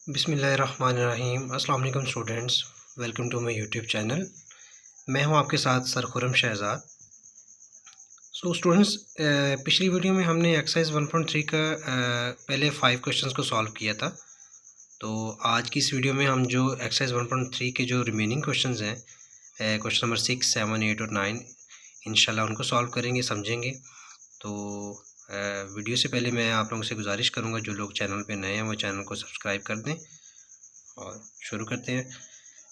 बिस्मिल्लाहिर्रहमानिर्रहीम। अस्सलाम वालेकुम students, welcome to my YouTube channel. मैं हूं आपके साथ सरखुरम शहज़ाद। स्टूडेंट्स, पिछली वीडियो में हमने एक्सरसाइज 1.3 का पहले 5 क्वेश्चंस को सॉल्व किया था। तो आज की इस वीडियो में हम जो एक्सरसाइज 1.3 के जो रिमेनिंग क्वेश्चंस हैं, क्वेश्चन नंबर 6, 7, 8 और 9, इंशाल्लाह उनको सॉल्व करेंगे, समझेंगे। तो वीडियो से पहले मैं आप लोगों से गुजारिश करूँगा, जो लोग चैनल पे नए हैं वो चैनल को सब्सक्राइब कर दें और शुरू करते हैं।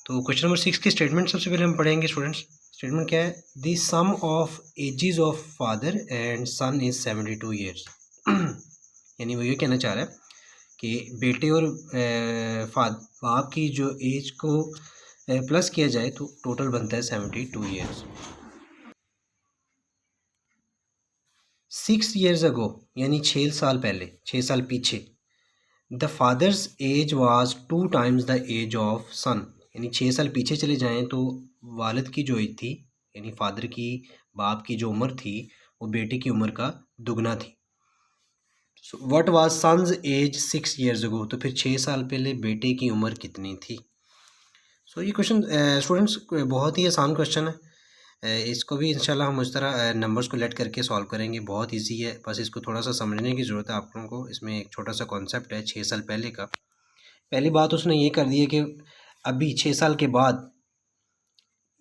तो क्वेश्चन नंबर 6 की स्टेटमेंट सबसे पहले हम पढ़ेंगे स्टूडेंट्स। स्टेटमेंट क्या है? The sum of ages of father and son is 72 years. यानी वो ये कहना चाह रहा है कि बेटे और बाप की जो एज को प्लस किया जाए तो टोटल बनता है 72 ईयर्स। 6 ईयर्स अगो, यानी 6 साल पहले, 6 साल पीछे, the father's age was 2 times the age of son. यानी 6 साल पीछे चले जाएं तो वालिद की जो एज थी, यानी फादर की, बाप की जो उम्र थी, वो बेटे की उम्र का दुगना थी। What was son's age 6 years ago, तो फिर 6 साल पहले बेटे की उम्र कितनी थी? ये क्वेश्चन स्टूडेंट्स बहुत ही आसान क्वेश्चन है। इसको भी इंशाल्लाह हम उस तरह नंबर्स को लेट करके सॉल्व करेंगे। बहुत इजी है, बस इसको थोड़ा सा समझने की ज़रूरत है आप लोगों को। इसमें एक छोटा सा कॉन्सेप्ट है 6 साल पहले का। पहली बात उसने ये कर दी है कि अभी 6 साल के बाद,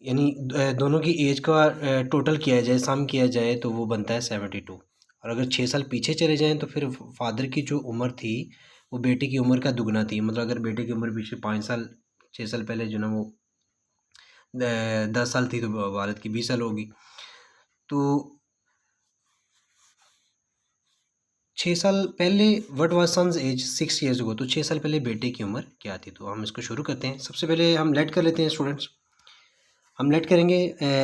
यानी दोनों की एज का टोटल किया जाए, सम किया जाए तो वो बनता है 72। और अगर 6 साल पीछे चले जाएं तो फिर फादर की जो उम्र थी वो बेटे की उम्र का दुगना थी। मतलब अगर बेटे की उम्र पीछे 5 साल, 6 साल पहले जो ना वो 10 साल थी, तो वालिद की 20 साल होगी। तो 6 साल पहले what was son's age 6 years ago, तो 6 साल पहले बेटे की उम्र क्या थी? तो हम इसको शुरू करते हैं। सबसे पहले हम लेट कर लेते हैं स्टूडेंट्स। हम लेट करेंगे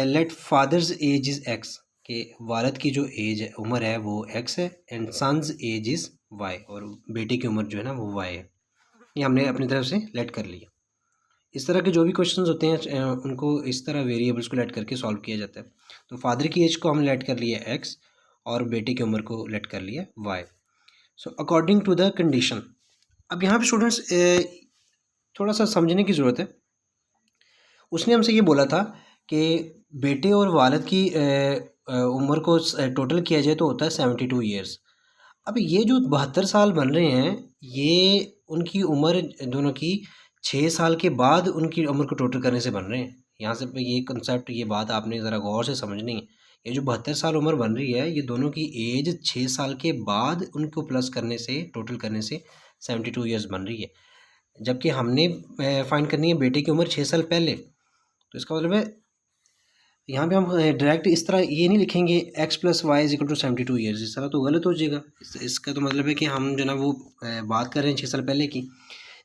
let father's age is X, के वालिद की जो एज है, उम्र है, वो एक्स है, and son's age is Y, और बेटे की उम्र जो है ना वो वाई है। ये हमने अपनी तरफ से लेट कर लिया। इस तरह के जो भी क्वेश्चंस होते हैं उनको इस तरह वेरिएबल्स को लेट करके सॉल्व किया जाता है। तो फादर की एज को हम लेट कर लिया एक्स और बेटे की उम्र को लेट कर लिया Y. According to the condition, अब यहाँ पे स्टूडेंट्स थोड़ा सा समझने की ज़रूरत है। उसने हमसे ये बोला था कि बेटे और वालिद की उम्र को टोटल किया जाए तो होता है 72 ईयर्स। अब ये जो 72 साल बन रहे हैं, ये उनकी उम्र दोनों की 6 साल के बाद उनकी उम्र को टोटल करने से बन रहे हैं। यहाँ से ये कंसेप्ट, ये बात आपने ज़रा गौर से समझनी है। ये जो 72 साल उम्र बन रही है, ये दोनों की एज 6 साल के बाद उनको प्लस करने से, टोटल करने से 72 ईयर्स बन रही है। जबकि हमने फाइंड करनी है बेटे की उम्र 6 साल पहले। तो इसका मतलब है यहाँ पे हम डायरेक्ट इस तरह ये नहीं लिखेंगे X plus Y is equal to 72 years. इस तरह तो गलत हो जाएगा। इसका तो मतलब है कि हम जो ना वो बात कर रहे हैं 6 साल पहले की,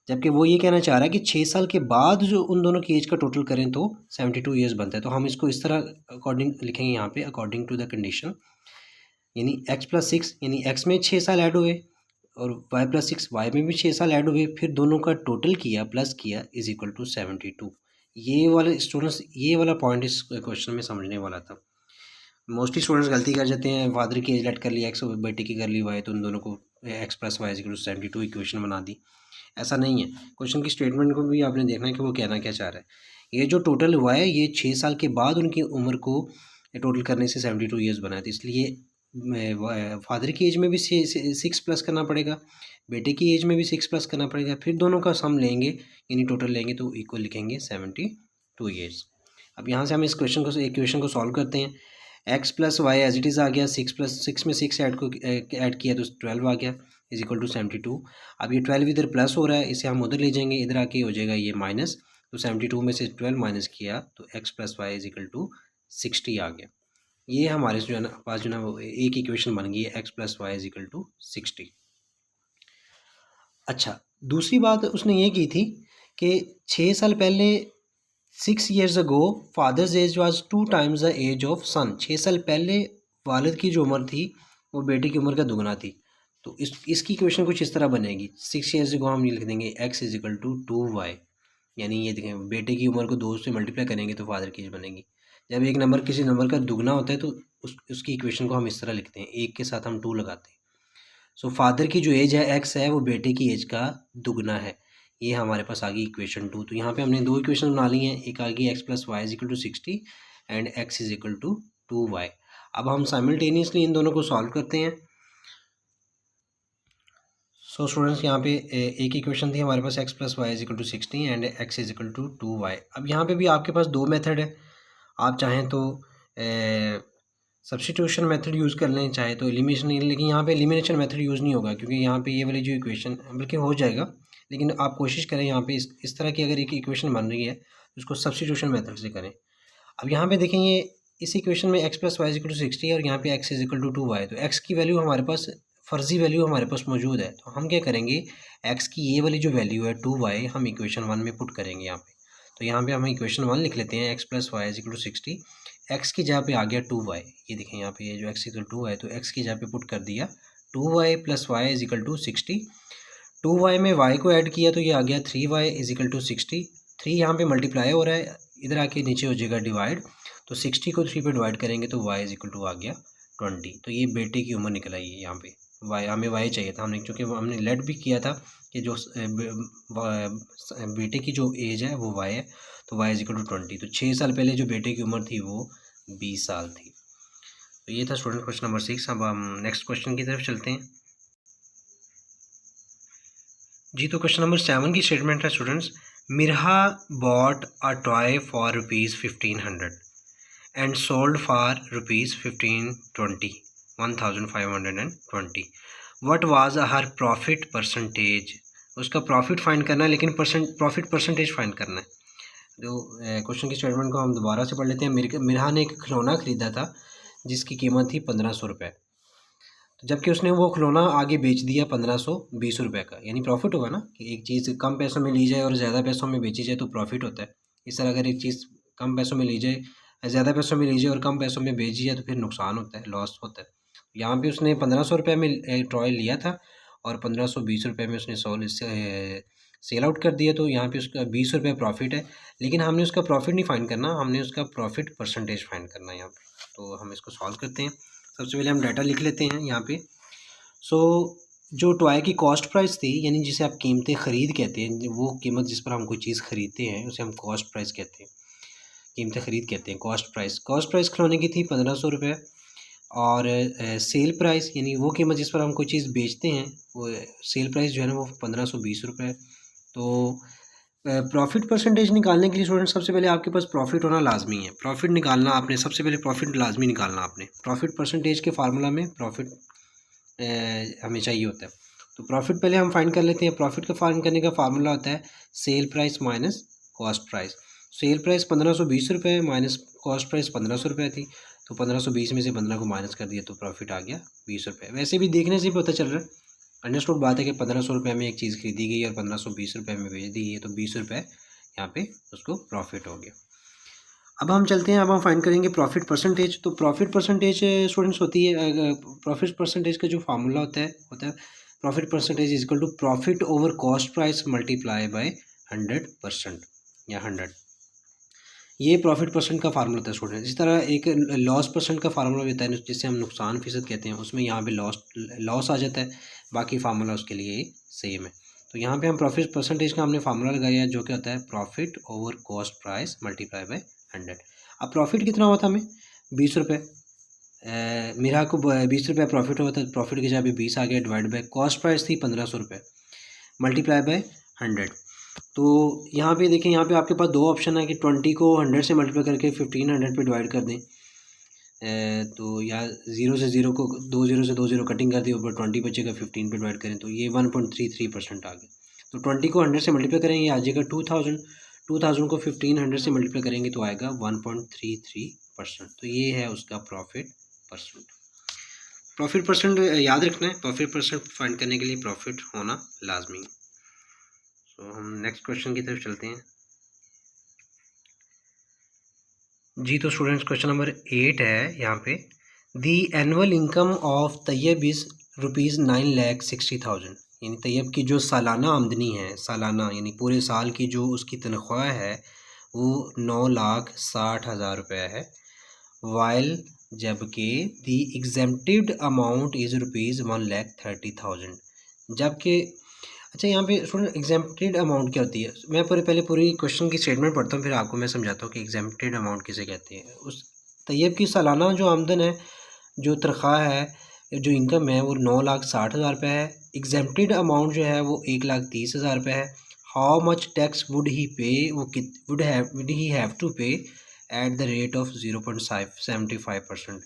जबकि वो ये कहना चाह रहा है कि 6 साल के बाद जो उन दोनों की एज का टोटल करें तो 72 ईयर्स बनता है। तो हम इसको इस तरह अकॉर्डिंग लिखेंगे यहाँ पे, अकॉर्डिंग टू द कंडीशन, यानी एक्स प्लस 6, यानी एक्स में 6 साल ऐड हुए और वाई प्लस 6, वाई में भी 6 साल ऐड हुए, फिर दोनों का टोटल किया, प्लस किया, इज इक्वल टू 72। ये वाले स्टूडेंट्स, ये वाला पॉइंट इस क्वेश्चन में समझने वाला था। मोस्टली स्टूडेंट्स गलती कर जाते हैं, फादर की एज लेट कर ली एक्स और बेटे की कर ली वाई, तो उन दोनों को X plus Y is equal to 72 equation बना दी। ऐसा नहीं है। क्वेश्चन की स्टेटमेंट को भी आपने देखना है कि वो कहना क्या चाह रहा है। ये जो टोटल हुआ है, ये 6 साल के बाद उनकी उम्र को टोटल करने से 72 ईयर्स बना है। तो इसलिए फादर की एज में भी 6 प्लस करना पड़ेगा, बेटे की एज में भी 6 प्लस करना पड़ेगा, फिर दोनों का सम लेंगे, यानी टोटल लेंगे तो इक्वल लिखेंगे 72 ईयर्स। अब यहाँ से हम इस इक्वेशन को सॉल्व करते हैं। X plus Y age it is आ गया, 6 प्लस 6 में 6 ऐड किया तो 12 आ गया, इज इक्वल टू 72। अब ये 12 इधर प्लस हो रहा है, इसे हम उधर ले जाएंगे, इधर आके हो जाएगा ये माइनस। तो 72 में से 12 माइनस किया तो X plus Y is equal to 60 आ गया। ये हमारे जो है ना पास जो है ना वो एक इक्वेशन बन गई है, X plus Y is equal to 60। अच्छा, दूसरी बात उसने ये की थी कि 6 साल पहले, 6 years ago, father's age was 2 times the age of son. 6 साल पहले वालिद की जो उम्र थी वो बेटे की उम्र का दुगना थी। तो इसकी इक्वेशन कुछ इस तरह बनेगी। 6 ईयर्स अगो हम ये लिख देंगे x is equal to 2y, यानी ये देखें बेटे की उम्र को 2 से मल्टीप्लाई करेंगे तो फादर की एज बनेगी। जब एक नंबर किसी नंबर का दुगना होता है तो उसकी इक्वेशन को हम इस तरह लिखते हैं, एक के साथ हम 2 लगाते हैं। फादर की जो एज है एक्स है, वो बेटे की एज का दुगना है। ये हमारे पास आ गई इक्वेशन 2। तो यहाँ पे हमने दो इक्वेशन बना ली हैं, एक आ गई x + y = 60 and x = 2y। अब हम साइमल्टेनियसली इन दोनों को सॉल्व करते हैं। सो स्टूडेंट्स यहाँ पे एक इक्वेशन थी हमारे पास x + y = 60 and x = 2y। अब यहाँ पे भी आपके पास दो मेथड है, आप चाहें तो सब्स्टिट्यूशन मेथड यूज़ कर लें, चाहे तो एलिमिनेशन, लेकिन यहाँ पे एलिमिनेशन मेथड यूज़ नहीं होगा क्योंकि यहाँ पे ये वाली जो इक्वेशन, बल्कि हो जाएगा, लेकिन आप कोशिश करें यहाँ पे इस तरह की अगर एक इक्वेशन बन रही है तो उसको सब्स्टिट्यूशन मेथड से करें। अब यहाँ पे देखें, ये इस इक्वेशन में x + y = 60 और यहाँ पे x = 2y, तो x की वैल्यू हमारे पास, फर्जी वैल्यू हमारे पास मौजूद है, तो हम क्या करेंगे, x की ये वाली जो वैल्यू है 2y हम इक्वेशन 1 में पुट करेंगे यहाँ पे। तो यहाँ पे हम इक्वेशन 1 लिख लेते हैं, x + y = 60, x की जगह पे आ गया 2y। ये देखें यहाँ पे, ये जो x = 2 है तो x की जगह पे पुट कर दिया 2y + y = 60। 2y में y को ऐड किया तो ये आ गया 3y = 60। 3 यहाँ पे मल्टीप्लाई हो रहा है, इधर आके नीचे हो जाएगा डिवाइड, तो 60 को 3 पे डिवाइड करेंगे तो y = आ गया 20। तो ये बेटे की उम्र निकल आई है यहाँ पे। y, हमें y चाहिए था, हमने चूँकि हमने लेट भी किया था कि जो बेटे की जो एज है वो y है, तो y = 20। तो 6 साल पहले जो बेटे की उम्र थी वो 20 साल थी। तो ये था स्टूडेंट क्वेश्चन नंबर 6। अब हम नेक्स्ट क्वेश्चन की तरफ चलते हैं जी। तो क्वेश्चन नंबर 7 की स्टेटमेंट है students, Mirha bought a toy for ₹1500 and sold for ₹1520 1520। What was her profit percentage. उसका प्रॉफिट फाइंड करना है, लेकिन प्रॉफिट परसेंटेज फाइंड करना है। जो क्वेश्चन की स्टेटमेंट को हम दोबारा से पढ़ लेते हैं। मिरहा ने एक खिलौना ख़रीदा था जिसकी कीमत थी 1500 रुपये, जबकि उसने वो खिलौना आगे बेच दिया 1520 रुपये का, यानी प्रॉफिट होगा ना, कि एक चीज़ कम पैसों में ली जाए और ज़्यादा पैसों में बेची जाए तो प्रॉफिट होता है। इस तरह अगर एक चीज़ कम पैसों में ली जाए, ज़्यादा पैसों में ली जाए और कम पैसों में बेची जाए तो फिर नुकसान होता है, लॉस होता है। यहाँ पे उसने 1500 रुपये में टॉय लिया था और 1520 रुपये में उसने सेल आउट कर दिया, तो यहाँ पे उसका 20 रुपये प्रॉफिट है। लेकिन हमने उसका प्रॉफिट नहीं फाइंड करना, हमने उसका प्रॉफिट परसेंटेज फाइंड करना है यहाँ पे। तो हम इसको सॉल्व करते हैं। सबसे पहले हम डाटा लिख लेते हैं यहाँ पे। जो टॉय की कॉस्ट प्राइस थी, यानी जिसे आप कीमतें ख़रीद कहते हैं, वो कीमत जिस पर हम कोई चीज़ ख़रीदते हैं उसे हम कॉस्ट प्राइस कहते हैं, कीमतें ख़रीद कहते हैं कॉस्ट प्राइस खिलौने की थी 1500 रुपये। और सेल प्राइस, यानी वो कीमत जिस पर हम कोई चीज़ बेचते हैं, वो सेल प्राइस जो है ना वो 1520 रुपये। तो प्रॉफिट परसेंटेज निकालने के लिए स्टूडेंट सबसे पहले आपके पास प्रॉफिट होना लाजमी है। प्रॉफिट निकालना आपने, सबसे पहले प्रॉफिट लाजमी निकालना आपने। प्रॉफिट परसेंटेज के फार्मूला में प्रॉफिट हमें चाहिए होता है। तो प्रॉफिट पहले हम फाइंड कर लेते हैं। प्रॉफिट का फाइंड करने का फार्मूला होता है sale price minus cost price. Sale price 1520 रुपये माइनस कॉस्ट प्राइस 1500 रुपये थी, तो 1520 में से 15 को माइनस कर दिया तो प्रॉफिट आ गया 20 रुपये। वैसे भी देखने से भी पता चल रहा है, अंडरस्टूड बात है कि 1500 रुपये में एक चीज़ खरीदी गई और 1520 रुपये में बेच दी है, तो 20 रुपये यहाँ पे उसको प्रॉफिट हो गया। अब हम चलते हैं, अब हम फाइंड करेंगे प्रॉफिट परसेंटेज। तो प्रॉफिट परसेंटेज स्टूडेंट्स होती है, प्रॉफिट परसेंटेज का जो फार्मूला होता है profit percentage is equal to profit over cost price multiply by 100% या 100। ये प्रॉफिट परसेंट का फार्मूला होता है स्टूडेंट। इसी तरह एक लॉस परसेंट का फार्मूला भी होता है जिससे हम नुकसान फ़ीसद कहते हैं, उसमें यहाँ पे लॉस आ जाता है, बाकी फार्मूला उसके लिए सेम है। तो यहाँ पे हम प्रॉफिट परसेंटेज का हमने फार्मूला लगाया जो कि होता है profit over cost price multiply by 100। अब प्रॉफिट कितना हुआ था हमें, 20 रुपये। मेरा को 20 रुपये प्रॉफिट हुआ था, प्रॉफिट की जगह पे 20 आ गया, डिवाइड बाय कॉस्ट प्राइस थी 1500 रुपये मल्टीप्लाई बाय 100। तो यहाँ पे देखें, यहाँ पे आपके पास दो ऑप्शन है कि 20 को 100 से मल्टीप्लाई करके 1500 पे डिवाइड कर दें, तो या 0 से 0 को 2 0 से 2 0 कटिंग कर दी, ऊपर 20 बचेगा, 15 पे डिवाइड करें तो ये 1.33% आ गया। तो 20 को 100 से मल्टीप्लाई करेंगे ये आ जाएगा 2000। 2000 को 1500 से मल्टीप्लाई करेंगे तो आएगा 1.33%। तो ये है उसका प्रॉफिट परसेंट। प्रॉफिट परसेंट याद रखना है, प्रॉफिट परसेंट फाइंड करने के लिए प्रॉफिट होना लाजमी है। तो हम नेक्स्ट क्वेश्चन की तरफ चलते हैं जी। तो स्टूडेंट्स क्वेश्चन नंबर 8 है यहाँ पे, the annual income of Tayyab is ₹9,60,000। यानी तैयब की जो सालाना आमदनी है, सालाना यानी पूरे साल की जो उसकी तनख्वाह है वो 9,60,000 रुपये है। वाइल जबकि दी एग्जेम्प्टेड अमाउंट इज़ ₹1,30,000। जबकि अच्छा, यहाँ पे स्टूडेंट एग्जेम्प्टेड अमाउंट क्या होती है? मैं पहले पूरी क्वेश्चन की स्टेटमेंट पढ़ता हूँ, फिर आपको मैं समझाता हूँ कि एग्जेम्प्टेड अमाउंट किसे कहते हैं। उस तैयब की सालाना जो आमदन है, जो तनख्वाह है, जो इनकम है, वो 9,60,000 रुपये है। एग्जेम्प्टेड अमाउंट जो है वो 1,30,000 रुपये है। How much tax would he पे, वो वुड ही हैव टू पे एट द रेट ऑफ 0.75%।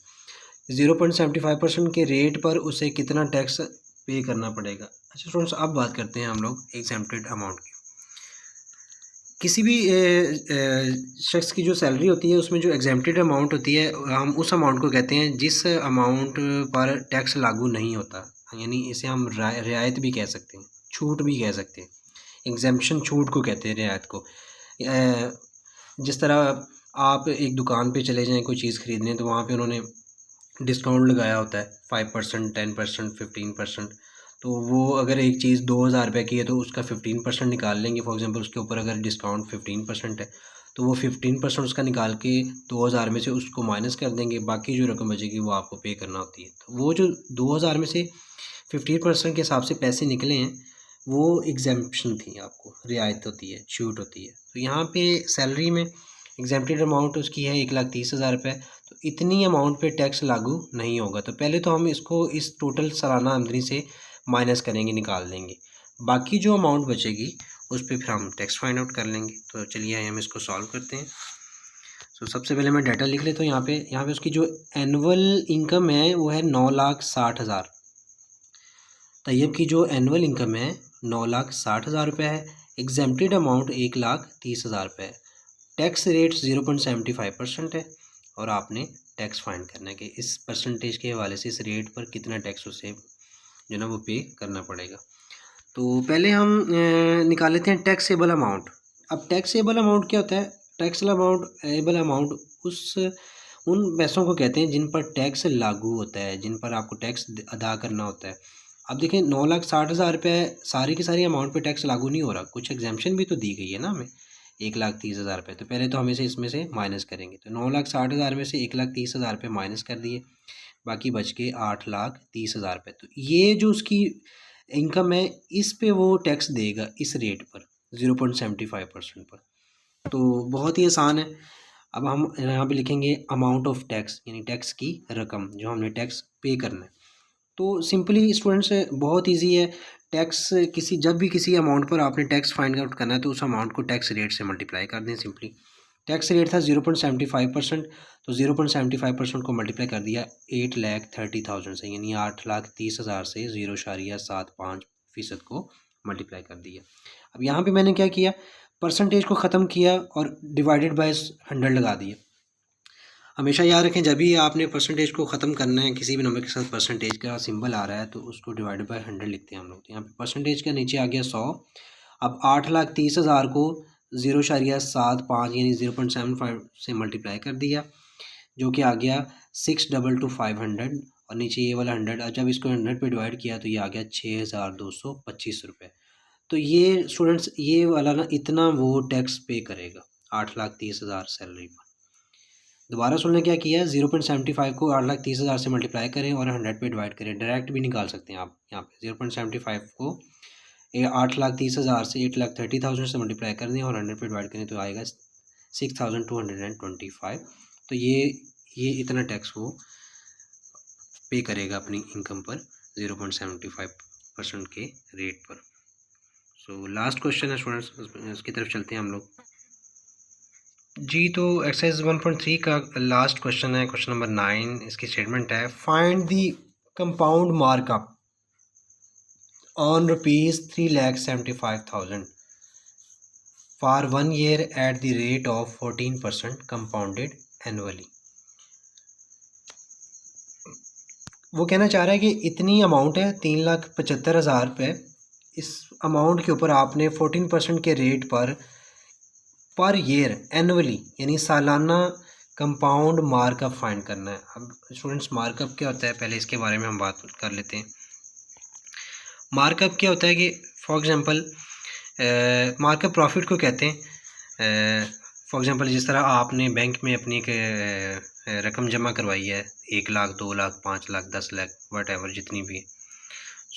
0.75% के रेट पर उसे कितना टैक्स पे करना पड़ेगा। अच्छा स्टूडेंट्स, अब बात करते हैं हम लोग एग्जेम्प्टेड अमाउंट की। किसी भी शख्स की जो सैलरी होती है, उसमें जो एग्जेम्प्टेड अमाउंट होती है, हम उस अमाउंट को कहते हैं जिस अमाउंट पर टैक्स लागू नहीं होता, यानी इसे हम रियायत भी कह सकते हैं, छूट भी कह सकते हैं। एग्जेम्पशन छूट को कहते हैं, रियायत को। जिस तरह आप एक दुकान पे चले जाएं कोई चीज़ ख़रीदने, तो वहाँ पे उन्होंने डिस्काउंट लगाया होता है 5%, 10%, 15%। तो वो अगर एक चीज़ 2,000 रुपये की है तो उसका 15% निकाल लेंगे। फॉर एग्जांपल उसके ऊपर अगर डिस्काउंट 15% है, तो वो 15% उसका निकाल के 2,000 में से उसको माइनस कर देंगे, बाकी जो रकम बचेगी वो आपको पे करना होती है। तो वो जो 2,000 में से 15% के हिसाब से पैसे निकले हैं, वो एग्जेम्पशन थी, आपको रियायत होती है, छूट होती है। तो यहाँ पे सैलरी में एग्जेम्प्टेड अमाउंट उसकी है 1,30,000 रुपये। तो इतनी अमाउंट पे टैक्स लागू नहीं होगा। तो पहले तो हम इसको इस टोटल सालाना आमदनी से माइनस करेंगे, निकाल देंगे। बाकी जो अमाउंट बचेगी उस पर फिर हम टैक्स फाइंड आउट कर लेंगे। तो चलिए हम इसको सॉल्व करते हैं। तो सबसे पहले मैं डाटा लिख लेता हूँ। यहाँ पे उसकी जो एनुअल इनकम है वो है 9,60,000। तैयब की जो एनुअल इनकम है 9,60,000 रुपये है। एग्जेम्प्टेड अमाउंट 1,30,000 रुपये है। टैक्स रेट 0.75% है, और आपने टैक्स फाइंड करना है कि इस परसेंटेज के हवाले से इस रेट पर कितना टैक्स उसे जो ना वो पे करना पड़ेगा। तो पहले हम निकाल लेते हैं टैक्सेबल अमाउंट। अब टैक्सेबल अमाउंट क्या होता है? टैक्सेबल अमाउंट उन पैसों को कहते हैं जिन पर टैक्स लागू होता है, जिन पर आपको टैक्स अदा करना होता है। अब देखें, 9,60,000 रुपये सारी की सारी अमाउंट पे टैक्स लागू नहीं हो रहा, कुछ एग्जाम्पशन भी तो दी गई है ना हमें, 1,30,000 रुपये। तो पहले तो हम इसे इसमें से माइनस करेंगे। तो 9,60,000 में से 1,30,000 रुपये माइनस कर दिए, बाकी बच के 8,30,000 रुपये। तो ये जो उसकी इनकम है, इस पे वो टैक्स देगा इस रेट पर, 0.75% पर। तो बहुत ही आसान है। अब हम यहाँ पे लिखेंगे अमाउंट ऑफ टैक्स, यानी टैक्स की रकम जो हमने टैक्स पे करना है। तो सिंपली स्टूडेंट्स बहुत इजी है। टैक्स जब भी किसी अमाउंट पर आपने टैक्स फाइंड आउट करना है, तो उस अमाउंट को टैक्स रेट से मल्टीप्लाई कर दें सिंपली। टैक्स रेट था 0.75%, तो 0.75% को मल्टीप्लाई कर दिया 8,30,000 से, यानी 8,30,000 से 0.75% को मल्टीप्लाई कर दिया। अब यहाँ पे मैंने क्या किया, परसेंटेज को ख़त्म किया और डिवाइडेड बाय 100 लगा दिया। हमेशा याद रखें, जब भी आपने परसेंटेज को ख़त्म करना है, किसी भी नंबर के साथ परसेंटेज का सिंबल आ रहा है, तो उसको डिवाइडेड बाय 100 लिखते हैं हम लोग। तो यहाँ पे परसेंटेज का नीचे आ गया 100। अब 8,30,000 को 0.75 यानी 0.75 से मल्टीप्लाई कर दिया, जो कि आ गया 622,500, और नीचे ये वाला 100। और जब इसको 100 पे डिवाइड किया तो ये आ गया 6,225 रुपये। तो ये स्टूडेंट्स, ये वाला ना इतना वो टैक्स पे करेगा 8,30,000 सैलरी पर। दोबारा सुनने क्या किया, 0.75 को 8,30,000 से मल्टीप्लाई करें और 100 पे डिवाइड करें। डायरेक्ट भी निकाल सकते हैं आप। यहाँ पे 0.75 को 8,30,000 से 8,30,000 से मल्टीप्लाई कर दें और 100 पे डिवाइड करें, तो आएगा 6,225। तो ये इतना टैक्स वो पे करेगा अपनी इनकम पर 0.75% के रेट पर। सो लास्ट क्वेश्चन है स्टूडेंट्स, इसकी तरफ चलते हैं हम लोग जी। तो एक्सरसाइज 1.3 का लास्ट क्वेश्चन है, क्वेश्चन नंबर 9। इसकी स्टेटमेंट है, find the compound markup on ₹3,75,000 for 1 year at the rate of 14% compounded annually. वो कहना चाह रहा है कि इतनी अमाउंट है 3,75,000 रुपये। इस अमाउंट के ऊपर आपने 14% के रेट पर ईयर एनुअली यानी सालाना कंपाउंड मार्कअप फाइंड करना है। अब स्टूडेंट्स, मार्कअप क्या होता है, पहले इसके बारे में हम बात कर लेते हैं। मार्कअप क्या होता है कि फॉर एग्जांपल मार्कअप प्रॉफिट को कहते हैं। फॉर एग्जांपल, जिस तरह आपने बैंक में अपनी एक रकम जमा करवाई है, 1 लाख, 2 लाख, 5 लाख, 10 लाख, वट एवर जितनी भी है।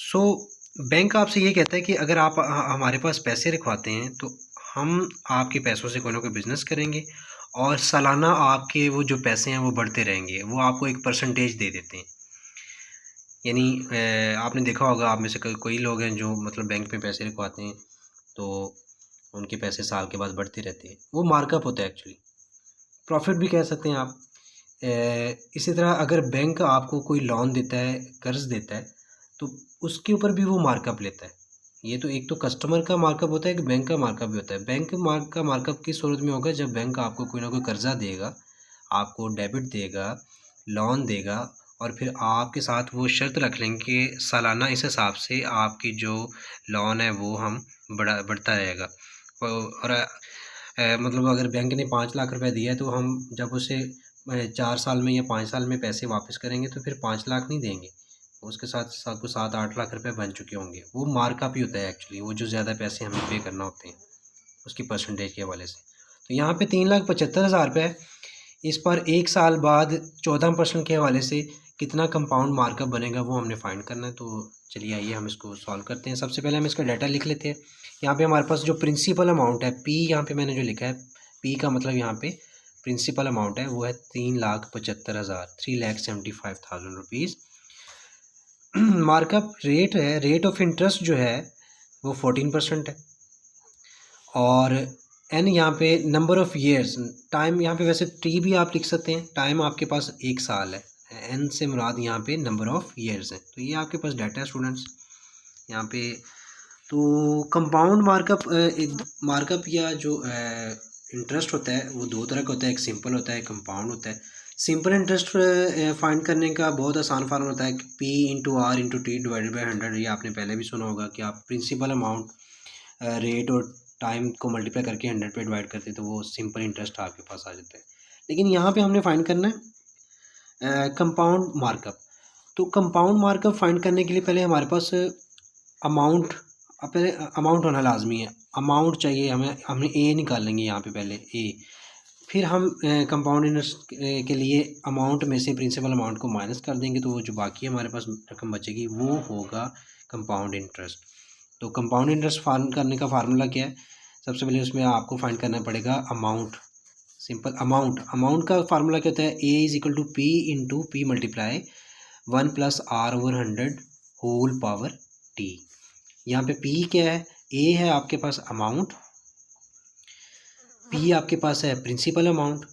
सो बैंक आपसे ये कहता है कि अगर आप हमारे पास पैसे रखवाते हैं तो हम आपके पैसों से कोई ना कोई बिज़नेस करेंगे और सालाना आपके वो जो पैसे हैं वो बढ़ते रहेंगे, वो आपको एक परसेंटेज दे देते हैं। यानी आपने देखा होगा, आप में से कोई लोग हैं जो मतलब बैंक में पैसे रखवाते हैं तो उनके पैसे साल के बाद बढ़ते रहते हैं, वो मार्कअप होता है एक्चुअली, प्रॉफिट भी कह सकते हैं आप। इसी तरह अगर बैंक आपको कोई लोन देता है, कर्ज देता है, तो उसके ऊपर भी वो मार्कअप लेता है। ये तो एक तो कस्टमर का मार्कअप होता है, एक बैंक का मार्कअप भी होता है। बैंक का मार्कअप किस सूरत में होगा, जब बैंक आपको कोई ना कोई कर्जा देगा, आपको डेबिट देगा, लोन देगा और फिर आपके साथ वो शर्त रख लेंगे कि सालाना इस हिसाब से आपकी जो लोन है वो हम बढ़ता रहेगा। और मतलब अगर बैंक ने 5 लाख रुपए दिया है तो हम जब उसे 4 साल में या 5 साल में पैसे वापस करेंगे तो फिर 5 लाख नहीं देंगे, उसके साथ आपको 7-8 लाख रुपए बन चुके होंगे। वो मार्कअप ही होता है एक्चुअली, वो जो ज़्यादा पैसे हमें पे करना होते हैं उसकी परसेंटेज के हवाले से। तो यहाँ पे 3,75,000 रुपये इस पर 1 साल बाद 14% के हवाले से कितना कंपाउंड मार्कअप बनेगा वो हमने फाइंड करना है। तो चलिए आइए हम इसको सॉल्व करते हैं। सबसे पहले हम इसका डाटा लिख लेते हैं। यहाँ पे हमारे पास जो प्रिंसिपल अमाउंट है पी, यहाँ पे मैंने जो लिखा है पी का मतलब यहाँ पे प्रिंसिपल अमाउंट है वो है 3,75,000, 3,75,000 रुपीज़। मार्कअप रेट है, रेट ऑफ इंटरेस्ट जो है वो 14% है। और एन यहाँ पे नंबर ऑफ़ ईयर्स, टाइम यहाँ पे वैसे टी भी आप लिख सकते हैं, टाइम आपके पास 1 साल है। एन से मुराद यहाँ पे नंबर ऑफ़ ईयर्स है। तो ये आपके पास डाटा है स्टूडेंट्स यहाँ पे। तो कंपाउंड मार्कअप या जो इंटरेस्ट होता है वो दो तरह का होता है, एक सिंपल होता है, कंपाउंड होता है। सिंपल इंटरेस्ट फाइंड करने का बहुत आसान फार्मूला होता है कि P into R into T divided by 100। ये आपने पहले भी सुना होगा कि आप प्रिंसिपल अमाउंट रेट और टाइम को मल्टीप्लाई करके 100 पे डिवाइड करते तो वो सिंपल इंटरेस्ट आपके पास आ जाता है। लेकिन यहाँ पे हमने फाइंड करना है कंपाउंड मार्कअप। तो कंपाउंड मार्कअप फाइंड करने के लिए पहले हमारे पास अमाउंट, पहले अमाउंट होना लाजमी है। अमाउंट चाहिए हमें, हमने ए निकाल लेंगे यहाँ पे पहले ए, फिर हम कंपाउंड इंटरेस्ट के लिए अमाउंट में से प्रिंसिपल अमाउंट को माइनस कर देंगे तो वो जो बाकी हमारे पास रकम बचेगी वो होगा कंपाउंड इंटरेस्ट। तो कंपाउंड इंटरेस्ट फाइंड करने का फार्मूला क्या है, सबसे पहले उसमें आपको फाइंड करना पड़ेगा अमाउंट, सिंपल अमाउंट। अमाउंट का फार्मूला क्या होता है, A is equal to P into P multiply 1+r/100 whole power T. यहाँ पे पी क्या है, ए है आपके पास अमाउंट, पी आपके पास है प्रिंसिपल अमाउंट,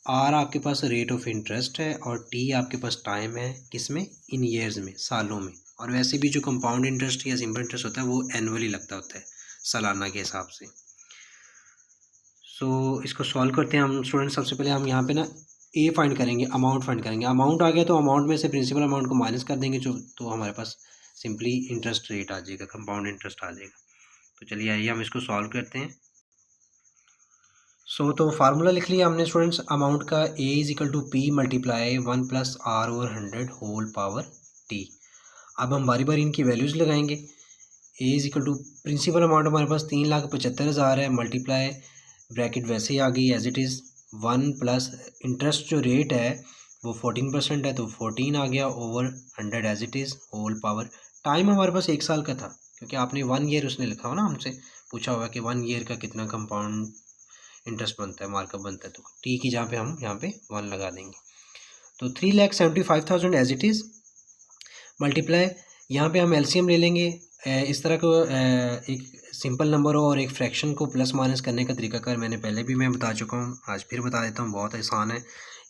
आर आपके पास रेट ऑफ इंटरेस्ट है और टी आपके पास टाइम है, किसमें, इन ईयर्स में, सालों में। और वैसे भी जो कंपाउंड इंटरेस्ट या सिंपल इंटरेस्ट होता है वो एनुअली लगता होता है, सालाना के हिसाब से। सो इसको सॉल्व करते हैं हम स्टूडेंट। सबसे पहले हम यहाँ पे ना ए फाइंड करेंगे, अमाउंट फाइंड करेंगे। अमाउंट आ गया तो अमाउंट में से प्रिंसिपल अमाउंट को माइनस कर देंगे जो, तो हमारे पास सिंपली इंटरेस्ट रेट आ जाएगा, कंपाउंड इंटरेस्ट आ जाएगा। तो चलिए आइए हम इसको सॉल्व करते हैं। तो फार्मूला लिख लिया हमने स्टूडेंट्स अमाउंट का, A is equal to P multiply 1+r/100 whole power T. अब हम बारी बारी इनकी वैल्यूज़ लगाएंगे। A is equal to principal amount हमारे पास 3,75,000 है, मल्टीप्लाई ब्रैकेट वैसे ही आ गई as it is 1 plus interest जो रेट है वो 14% है तो 14 आ गया over 100 as it is whole power. Time हमारे पास 1 साल का था क्योंकि आपने 1 ईयर उसने लिखा हो ना, हमसे पूछा होगा कि 1 ईयर का कितना कंपाउंड इंटरेस्ट बनता है, मार्कअप बनता है। तो टी की जहाँ पे हम यहाँ पे 1 लगा देंगे। तो 3,75,000 एज इट इज़ मल्टीप्लाई, यहाँ पे हम एलसीएम ले लेंगे। इस तरह को एक सिंपल नंबर हो और एक फ्रैक्शन को प्लस माइनस करने का तरीकाकार मैंने पहले भी मैं बता चुका हूँ, आज फिर बता देता हूँ, बहुत आसान है।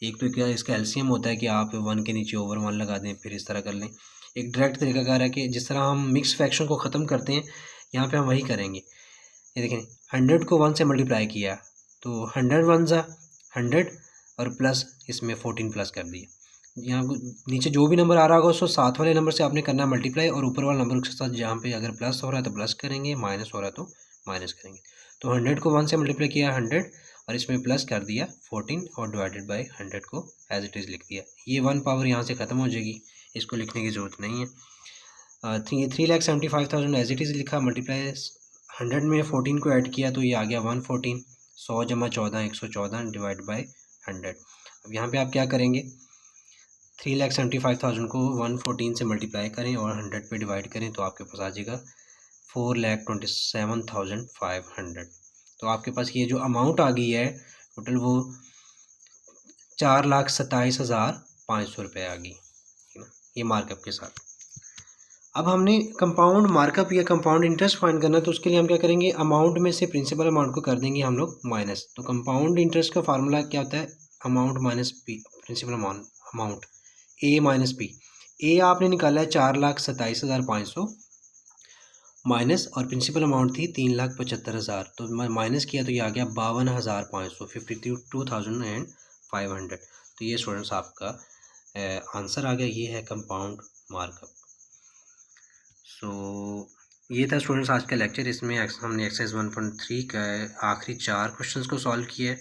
एक तो क्या इसका एलसीएम होता है कि आप 1 के नीचे ओवर 1 लगा दें, फिर इस तरह कर लें। एक डायरेक्ट तरीकाकार है कि जिस तरह हम मिक्स फ्रैक्शन को ख़त्म करते हैं यहाँ पे हम वही करेंगे। ये देखें 100 को 1 से मल्टीप्लाई किया तो 100 1 ज़ा 100 और प्लस इसमें 14 प्लस कर दिया। यहाँ नीचे जो भी नंबर आ रहा होगा उसको साथ वाले नंबर से आपने करना है मल्टीप्लाई, और ऊपर वाले नंबर के साथ जहाँ पे अगर प्लस हो रहा है तो प्लस करेंगे, माइनस हो रहा है तो माइनस करेंगे। तो 100 को 1 से मल्टीप्लाई किया 100 और इसमें प्लस कर दिया 14 और डिवाइडेड बाई 100 को एज इट इज़ लिख दिया। ये 1 पावर यहाँ से ख़त्म हो जाएगी, इसको लिखने की ज़रूरत नहीं है। 3,75,000 एज इट इज़ लिखा, मल्टीप्लाई 100 में 14 को ऐड किया तो ये आ गया 114, 100 जमा 14 114 डिवाइड बाई 100। अब यहाँ पे आप क्या करेंगे, 3,75,000 को 114 से मल्टीप्लाई करें और 100 पे डिवाइड करें तो आपके पास आ जाएगा 4,27,500। तो आपके पास ये जो अमाउंट आ गई है टोटल वो 4,27,500 रुपये आ गई, ठीक है ना, ये मार्कअप के साथ। अब हमने कंपाउंड मार्कअप या कंपाउंड इंटरेस्ट फाइंड करना है, तो उसके लिए हम क्या करेंगे, अमाउंट में से प्रिंसिपल अमाउंट को कर देंगे हम लोग माइनस। तो कंपाउंड इंटरेस्ट का फार्मूला क्या होता है, amount minus P, principal amount A minus P. A आपने निकाला है 4,27,500 माइनस, और प्रिंसिपल अमाउंट थी 3,75,000, तो माइनस किया तो ये आ गया 52,500, 52,500। तो ये स्टूडेंट्स आपका आंसर आ गया, ये है कंपाउंड मार्कअप। सो ये था स्टूडेंट्स आज का लेक्चर। इसमें हमने एक्सरसाइज 1.3 का आखिरी 4 क्वेश्चंस को सॉल्व किया है।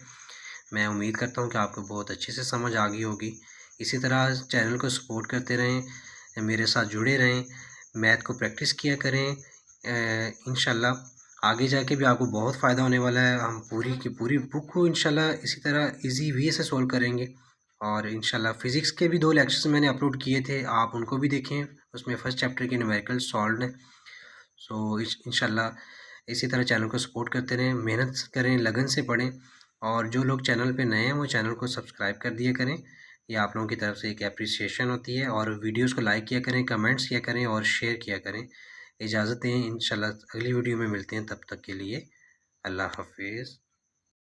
मैं उम्मीद करता हूँ कि आपको बहुत अच्छे से समझ आ गई होगी। इसी तरह चैनल को सपोर्ट करते रहें, मेरे साथ जुड़े रहें, मैथ को प्रैक्टिस किया करें। इंशाल्लाह आगे जाके भी आपको बहुत फ़ायदा होने वाला है। हम पूरी की पूरी बुक को इंशाल्लाह इसी तरह इजी वे से सोल्व करेंगे। और इंशाल्लाह फ़िज़िक्स के भी 2 लेक्चर्स मैंने अपलोड किए थे, आप उनको भी देखें। उसमें फर्स्ट चैप्टर के न्यूमेरिकल सॉल्व्ड है। सो इंशाल्लाह इसी तरह चैनल को सपोर्ट करते रहें, मेहनत करें, लगन से पढ़ें। और जो लोग चैनल पे नए हैं वो चैनल को सब्सक्राइब कर दिया करें, ये आप लोगों की तरफ से एक एप्रिसिएशन होती है। और वीडियोस को लाइक किया करें, कमेंट्स किया करें और शेयर किया करें। इजाज़त दें, इंशाल्लाह अगली वीडियो में मिलते हैं, तब तक के लिए अल्लाह हाफिज़।